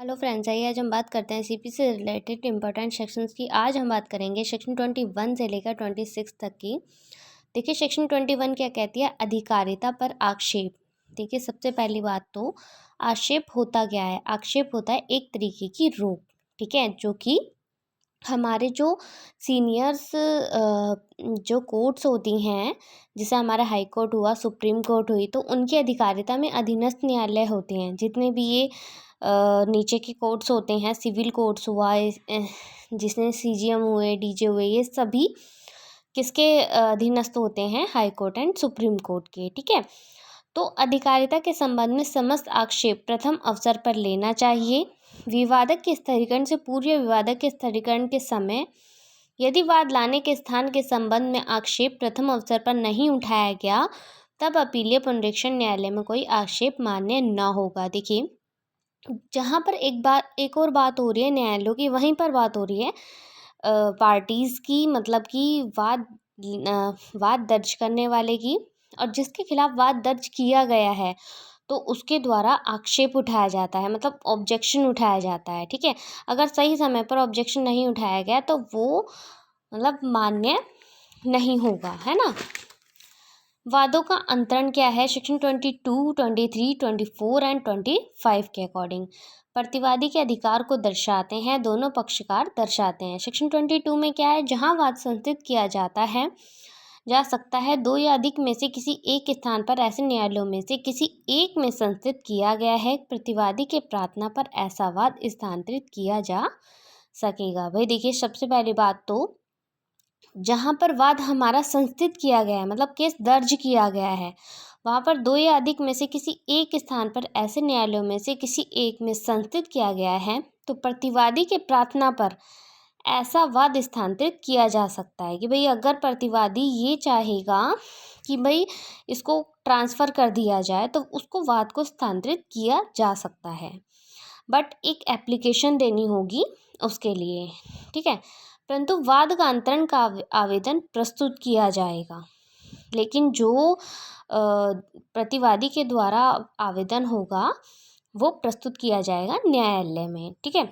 Hello friends, आइए आज हम बात करते हैं सीपी से रिलेटेड इंपॉर्टेंट सेक्शंस की। आज हम बात करेंगे सेक्शन 21 से लेकर 26 तक की। देखिए सेक्शन 21 क्या कहती है, अधिकारिता पर आक्षेप। देखिए सबसे पहली बात तो आक्षेप होता क्या है। आक्षेप होता है एक तरीके की रोक, ठीक है, जो कि हमारे जो सीनियर्स जो कोर्ट्स होती हैं, जैसे हमारा हाई कोर्ट हुआ, सुप्रीम कोर्ट हुई, तो उनकी अधिकारिता में अधीनस्थ न्यायालय होते हैं। जितने भी ये नीचे के कोर्ट्स होते हैं, सिविल कोर्ट्स हुआ, जिसमें सीजीएम हुए, डीजे हुए, ये सभी किसके अधीनस्थ होते हैं, high court and supreme court के, ठीक है। तो अधिकारिता के संबंध में समस्त आक्षेप प्रथम अवसर पर लेना चाहिए। विवादक के स्थिरीकरण से पूर्व या विवादक के स्थिरीकरण के समय यदि वाद लाने के स्थान के संबंध में आक्षेप प्रथम अवसर पर नहीं उठाया गया, तब अपीलीय पुनरीक्षण न्यायालय में कोई आक्षेप मान्य न होगा। देखिए जहाँ पर एक और बात हो रही है न्यायालयों की, वहीं पर बात हो रही है पार्टीज़ की, मतलब कि वाद दर्ज करने वाले की, और जिसके खिलाफ वाद दर्ज किया गया है तो उसके द्वारा आक्षेप उठाया जाता है, मतलब ऑब्जेक्शन उठाया जाता है, ठीक है। अगर सही समय पर ऑब्जेक्शन नहीं उठाया गया तो वो मतलब मान्य नहीं होगा, है ना। वादों का अंतरण क्या है, सेक्शन 22, 23, 24 एंड 25 के अकॉर्डिंग प्रतिवादी के अधिकार को दर्शाते हैं, दोनों पक्षकार दर्शाते हैं। सेक्शन 22 में क्या है, जहां वाद संस्थित किया जा सकता है, दो या अधिक में से किसी एक स्थान पर ऐसे न्यायालयों में से किसी एक में संस्थित किया गया है, प्रतिवादी के प्रार्थना पर ऐसा वाद स्थानांतरित किया जा सकेगा। भाई देखिए सबसे पहली बात तो जहाँ पर वाद हमारा संस्थित किया गया है, मतलब केस दर्ज किया गया है, वहाँ पर दो या अधिक में से किसी एक स्थान पर ऐसे न्यायालयों में से किसी एक में संस्थित किया गया है, तो प्रतिवादी के प्रार्थना पर ऐसा वाद स्थानांतरित किया जा सकता है कि भाई अगर प्रतिवादी ये चाहेगा कि भाई इसको ट्रांसफ़र कर दिया जाए तो उसको वाद को स्थानांतरित किया जा सकता है, बट एक एप्लीकेशन देनी होगी उसके लिए, ठीक है। परंतु वाद का अंतरण का आवेदन प्रस्तुत किया जाएगा, लेकिन जो प्रतिवादी के द्वारा आवेदन होगा वो प्रस्तुत किया जाएगा न्यायालय में, ठीक है।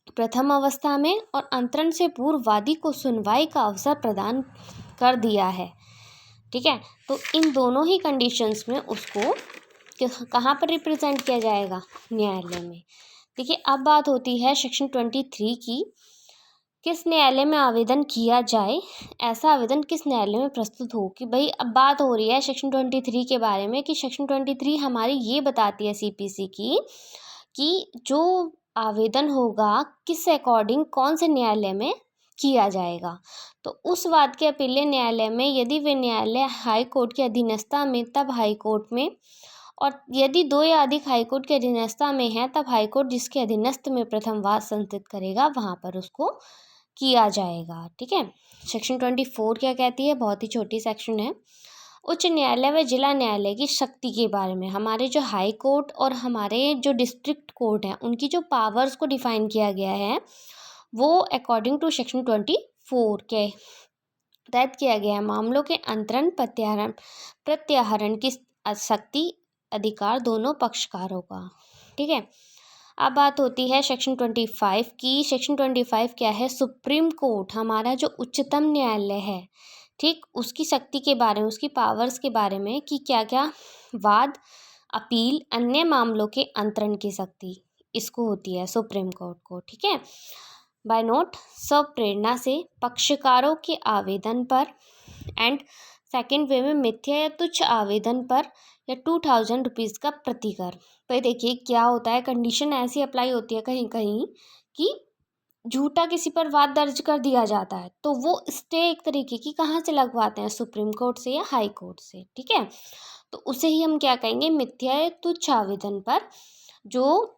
प्रथम अवस्था में और अंतरण से पूर्व वादी को सुनवाई का अवसर प्रदान कर दिया है, ठीक है। तो इन दोनों ही कंडीशंस में उसको कहाँ पर रिप्रेजेंट किया जाएगा, न्यायालय में। देखिए अब बात होती है सेक्शन 23 की, किस न्यायालय में आवेदन किया जाए, ऐसा आवेदन किस न्यायालय में प्रस्तुत हो। कि भाई अब बात हो रही है सेक्शन 23 के बारे में कि सेक्शन 23 हमारी ये बताती है सीपीसी की कि जो आवेदन होगा किस अकॉर्डिंग कौन से न्यायालय में किया जाएगा। तो उस वाद के अपीलीय न्यायालय में यदि वे न्यायालय हाई कोर्ट की अधीनस्था में, तब हाई कोर्ट में, और यदि दो या अधिक हाईकोर्ट के अधीनस्था में है तब हाईकोर्ट जिसके अधीनस्थ में प्रथम वाद संस्थित करेगा वहाँ पर उसको किया जाएगा, ठीक है। सेक्शन 24 क्या कहती है, बहुत ही छोटी सेक्शन है। उच्च न्यायालय व जिला न्यायालय की शक्ति के बारे में, हमारे जो हाई कोर्ट और हमारे जो डिस्ट्रिक्ट कोर्ट हैं उनकी जो पावर्स को डिफाइन किया गया है वो अकॉर्डिंग टू सेक्शन 24 के तहत किया गया है। मामलों के अंतरण प्रत्याहरण की शक्ति अधिकार दोनों पक्षकारों का, ठीक है। अब बात होती है सेक्शन 25 की। सेक्शन 25 क्या है, सुप्रीम कोर्ट हमारा जो उच्चतम न्यायालय है, ठीक, उसकी शक्ति के बारे में, उसकी पावर्स के बारे में कि क्या क्या वाद, अपील, अन्य मामलों के अंतरण की शक्ति इसको होती है सुप्रीम कोर्ट को, ठीक है। बाय नोट, सब प्रेरणा से पक्षकारों के आवेदन पर एंड सेकेंड वे में मिथ्या या तुच्छ आवेदन पर या 2000 रुपीज़ का प्रतिकर। पर देखिए क्या होता है, कंडीशन ऐसी अप्लाई होती है कहीं कहीं कि झूठा किसी पर वाद दर्ज कर दिया जाता है तो वो स्टे एक तरीके की कहाँ से लगवाते हैं, सुप्रीम कोर्ट से या हाई कोर्ट से, ठीक है। तो उसे ही हम क्या कहेंगे, मिथ्या या तुच्छ आवेदन पर जो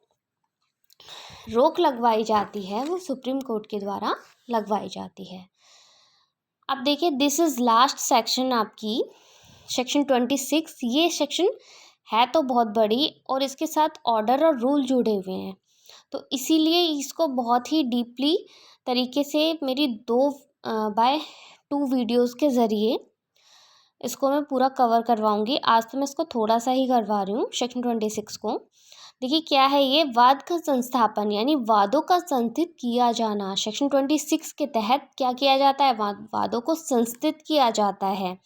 रोक लगवाई जाती है वो सुप्रीम कोर्ट के द्वारा लगवाई जाती है। अब देखिए दिस इज़ लास्ट सेक्शन आपकी सेक्शन 26। ये सेक्शन है तो बहुत बड़ी और इसके साथ ऑर्डर और रूल जुड़े हुए हैं, तो इसीलिए इसको बहुत ही डीपली तरीके से मेरी 2x2 वीडियोस के ज़रिए इसको मैं पूरा कवर करवाऊंगी। आज तो मैं इसको थोड़ा सा ही करवा रही हूँ सेक्शन 26 को, देखिए क्या है ये, वाद का संस्थापन यानी वादों का संस्थित किया जाना। सेक्शन 26 के तहत क्या किया जाता है, वादों को संस्थित किया जाता है।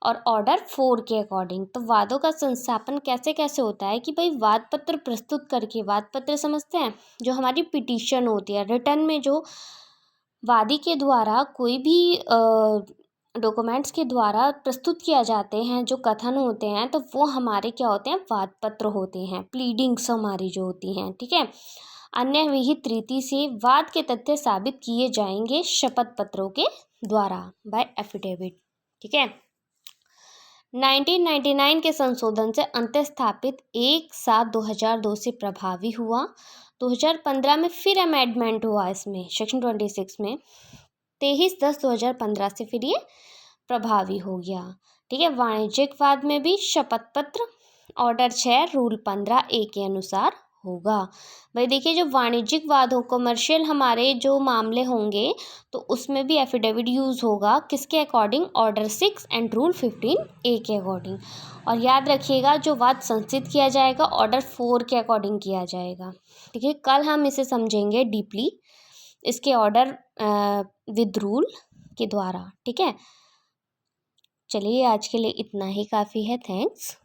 और ऑर्डर 4 के अकॉर्डिंग तो वादों का संस्थापन कैसे कैसे होता है कि भाई वाद पत्र प्रस्तुत करके, वाद पत्र समझते हैं, जो हमारी पिटीशन होती है, रिटर्न में जो वादी के द्वारा कोई भी डॉक्यूमेंट्स के द्वारा प्रस्तुत किया जाते हैं, जो कथन होते हैं, तो वो हमारे क्या होते हैं, वाद पत्र होते हैं, प्लीडिंग्स हमारी जो होती हैं, ठीक है। अन्य विहित रीति से वाद के तथ्य साबित किए जाएंगे शपथ पत्रों के द्वारा, बाय एफिडेविट, ठीक है। 1999 के संशोधन से अंतःस्थापित 1/7/2002 से प्रभावी हुआ। 2015 में फिर अमेंडमेंट हुआ इसमें, सेक्शन 26 में 23/10/2015 से फिर ये प्रभावी हो गया, ठीक है। वाणिज्यिक वाद में भी शपथ पत्र ऑर्डर 6 रूल 15A के अनुसार होगा। भाई देखिए, जो वाणिज्यिक वाद हो, कमर्शियल हमारे जो मामले होंगे, तो उसमें भी एफिडेविट यूज़ होगा, किसके according, order 6 and rule 15A के अकॉर्डिंग। और याद रखिएगा, जो वाद संस्थित किया जाएगा ऑर्डर 4 के अकॉर्डिंग किया जाएगा, ठीक है। कल हम इसे समझेंगे डीपली, इसके ऑर्डर विद रूल के द्वारा, ठीक है। चलिए आज के लिए इतना ही काफ़ी है, थैंक्स।